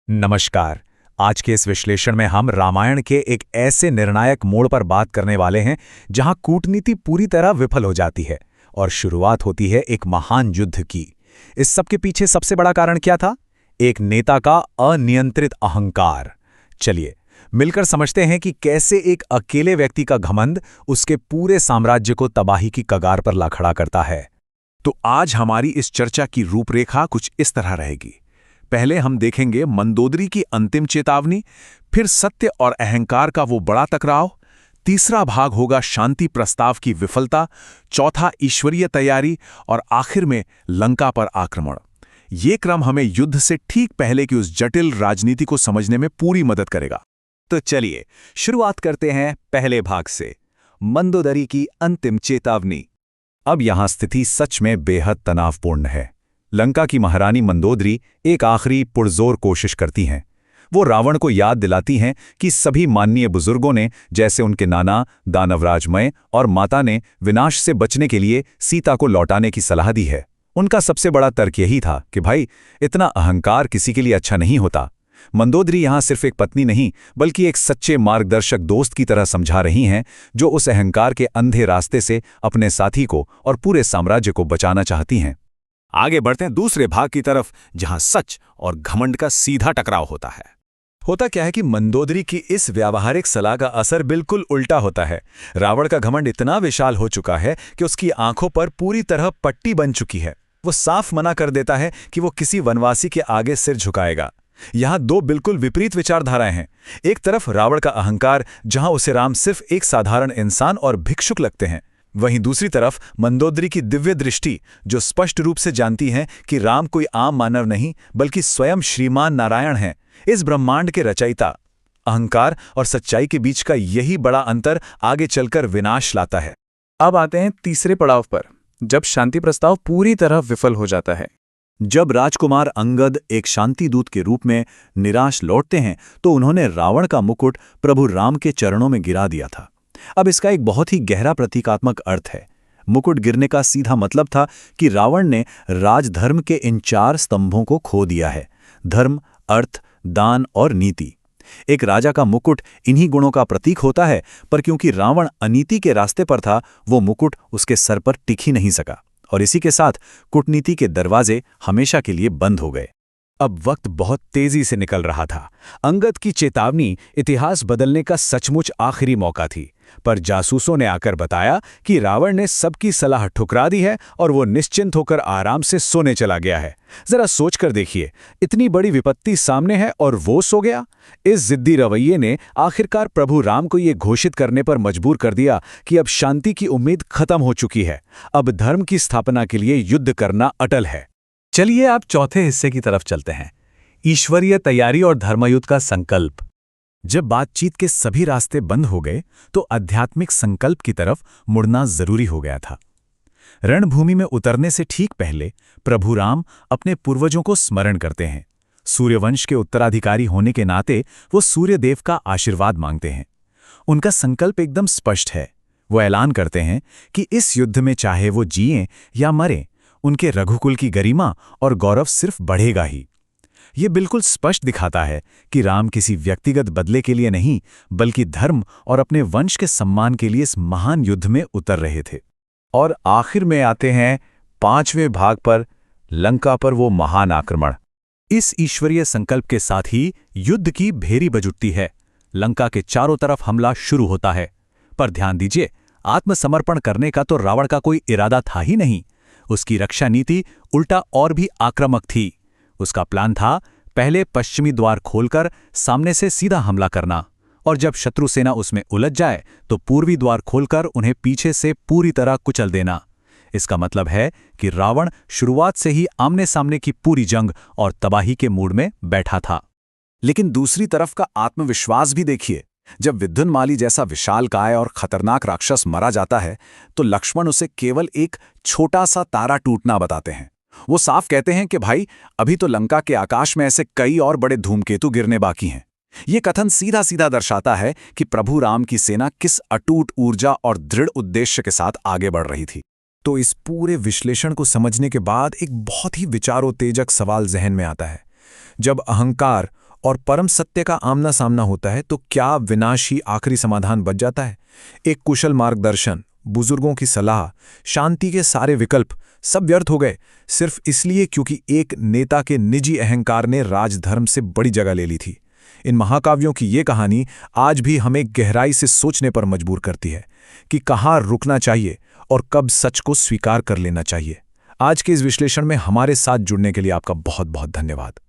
नमस्कार। आज के इस विश्लेषण में हम रामायण के एक ऐसे निर्णायक मोड़ पर बात करने वाले हैं जहां कूटनीति पूरी तरह विफल हो जाती है और शुरुआत होती है एक महान युद्ध की। इस सब के पीछे सबसे बड़ा कारण क्या था? एक नेता का अनियंत्रित अहंकार। चलिए मिलकर समझते हैं कि कैसे एक अकेले व्यक्ति का घमंड उसके पूरे साम्राज्य को तबाही की कगार पर ला खड़ा करता है। तो आज हमारी इस चर्चा की रूपरेखा कुछ इस तरह रहेगी। पहले हम देखेंगे मंदोदरी की अंतिम चेतावनी, फिर सत्य और अहंकार का वो बड़ा टकराव, तीसरा भाग होगा शांति प्रस्ताव की विफलता, चौथा ईश्वरीय तैयारी और आखिर में लंका पर आक्रमण। ये क्रम हमें युद्ध से ठीक पहले की उस जटिल राजनीति को समझने में पूरी मदद करेगा। तो चलिए शुरुआत करते हैं पहले भाग से, मंदोदरी की अंतिम चेतावनी। अब यहां स्थिति सच में बेहद तनावपूर्ण है। लंका की महारानी मंदोदरी एक आखिरी पुरजोर कोशिश करती हैं। वो रावण को याद दिलाती हैं कि सभी माननीय बुजुर्गों ने, जैसे उनके नाना दानवराज मय और माता ने, विनाश से बचने के लिए सीता को लौटाने की सलाह दी है। उनका सबसे बड़ा तर्क यही था कि भाई, इतना अहंकार किसी के लिए अच्छा नहीं होता। मंदोदरी यहां सिर्फ एक पत्नी नहीं बल्कि एक सच्चे मार्गदर्शक दोस्त की तरह समझा रही हैं, जो उस अहंकार के अंधे रास्ते से अपने साथी को और पूरे साम्राज्य को बचाना चाहती हैं। आगे बढ़ते हैं दूसरे भाग की तरफ, जहां सच और घमंड का सीधा टकराव होता है। होता क्या है कि मंदोदरी की इस व्यावहारिक सलाह का असर बिल्कुल उल्टा होता है। रावण का घमंड इतना विशाल हो चुका है कि उसकी आंखों पर पूरी तरह पट्टी बन चुकी है। वो साफ मना कर देता है कि वो किसी वनवासी के आगे सिर झुकाएगा। यहां दो बिल्कुल विपरीत विचारधाराएं हैं। एक तरफ रावण का अहंकार, जहां उसे राम सिर्फ एक साधारण इंसान और भिक्षुक लगते हैं। वहीं दूसरी तरफ मंदोदरी की दिव्य दृष्टि, जो स्पष्ट रूप से जानती है कि राम कोई आम मानव नहीं बल्कि स्वयं श्रीमान नारायण हैं, इस ब्रह्मांड के रचयिता। अहंकार और सच्चाई के बीच का यही बड़ा अंतर आगे चलकर विनाश लाता है। अब आते हैं तीसरे पड़ाव पर, जब शांति प्रस्ताव पूरी तरह विफल हो जाता है। जब राजकुमार अंगद एक शांति दूत के रूप में निराश लौटते हैं तो उन्होंने रावण का मुकुट प्रभु राम के चरणों में गिरा दिया था। अब इसका एक बहुत ही गहरा प्रतीकात्मक अर्थ है। मुकुट गिरने का सीधा मतलब था कि रावण ने राजधर्म के इन 4 स्तंभों को खो दिया है: धर्म, अर्थ, दान और नीति। एक राजा का मुकुट इन्हीं गुणों का प्रतीक होता है, पर क्योंकि रावण अनीति के रास्ते पर था, वो मुकुट उसके सर पर टिक ही नहीं सका और इसी के साथ कूटनीति के दरवाजे हमेशा के लिए बंद हो गए। अब वक्त बहुत तेजी से निकल रहा था। अंगद की चेतावनी इतिहास बदलने का सचमुच आखिरी मौका थी, पर जासूसों ने आकर बताया कि रावण ने सबकी सलाह ठुकरा दी है और वो निश्चिंत होकर आराम से सोने चला गया है। जरा सोचकर देखिए, इतनी बड़ी विपत्ति सामने है और वो सो गया। इस जिद्दी रवैये ने आखिरकार प्रभु राम को ये घोषित करने पर मजबूर कर दिया कि अब शांति की उम्मीद खत्म हो चुकी है। अब धर्म की स्थापना के लिए युद्ध करना अटल है। चलिए आप चौथे हिस्से की तरफ चलते हैं, ईश्वरीय तैयारी और धर्मयुद्ध का संकल्प। जब बातचीत के सभी रास्ते बंद हो गए तो आध्यात्मिक संकल्प की तरफ मुड़ना जरूरी हो गया था। रणभूमि में उतरने से ठीक पहले प्रभु राम अपने पूर्वजों को स्मरण करते हैं। सूर्यवंश के उत्तराधिकारी होने के नाते वो सूर्यदेव का आशीर्वाद मांगते हैं। उनका संकल्प एकदम स्पष्ट है। वो ऐलान करते हैं कि इस युद्ध में चाहे वो जिएं या मरें, उनके रघुकुल की गरिमा और गौरव सिर्फ बढ़ेगा ही। ये बिल्कुल स्पष्ट दिखाता है कि राम किसी व्यक्तिगत बदले के लिए नहीं बल्कि धर्म और अपने वंश के सम्मान के लिए इस महान युद्ध में उतर रहे थे। और आखिर में आते हैं 5वें भाग पर, लंका पर वो महान आक्रमण। इस ईश्वरीय संकल्प के साथ ही युद्ध की भेरी बज उठती है। लंका के चारों तरफ हमला शुरू होता है। पर ध्यान दीजिए, आत्मसमर्पण करने का तो रावण का कोई इरादा था ही नहीं। उसकी रक्षा नीति उल्टा और भी आक्रामक थी। उसका प्लान था पहले पश्चिमी द्वार खोलकर सामने से सीधा हमला करना, और जब शत्रु सेना उसमें उलझ जाए तो पूर्वी द्वार खोलकर उन्हें पीछे से पूरी तरह कुचल देना। इसका मतलब है कि रावण शुरुआत से ही आमने सामने की पूरी जंग और तबाही के मूड में बैठा था। लेकिन दूसरी तरफ का आत्मविश्वास भी देखिए। जब विद्युन्माली जैसा विशालकाय और खतरनाक राक्षस मरा जाता है तो लक्ष्मण उसे केवल एक छोटा सा तारा टूटना बताते हैं। वो साफ कहते हैं कि भाई, अभी तो लंका के आकाश में ऐसे कई और बड़े धूमकेतु गिरने बाकी हैं। ये कथन सीधा सीधा दर्शाता है कि प्रभु राम की सेना किस अटूट ऊर्जा और दृढ़ उद्देश्य के साथ आगे बढ़ रही थी। तो इस पूरे विश्लेषण को समझने के बाद एक बहुत ही विचारोत्तेजक सवाल जहन में आता है। जब अहंकार और परम सत्य का आमना सामना होता है तो क्या विनाश ही आखिरी समाधान बच जाता है? एक कुशल मार्गदर्शन, बुजुर्गों की सलाह, शांति के सारे विकल्प सब व्यर्थ हो गए, सिर्फ इसलिए क्योंकि एक नेता के निजी अहंकार ने राजधर्म से बड़ी जगह ले ली थी। इन महाकाव्यों की ये कहानी आज भी हमें गहराई से सोचने पर मजबूर करती है कि कहाँ रुकना चाहिए और कब सच को स्वीकार कर लेना चाहिए। आज के इस विश्लेषण में हमारे साथ जुड़ने के लिए आपका बहुत बहुत धन्यवाद।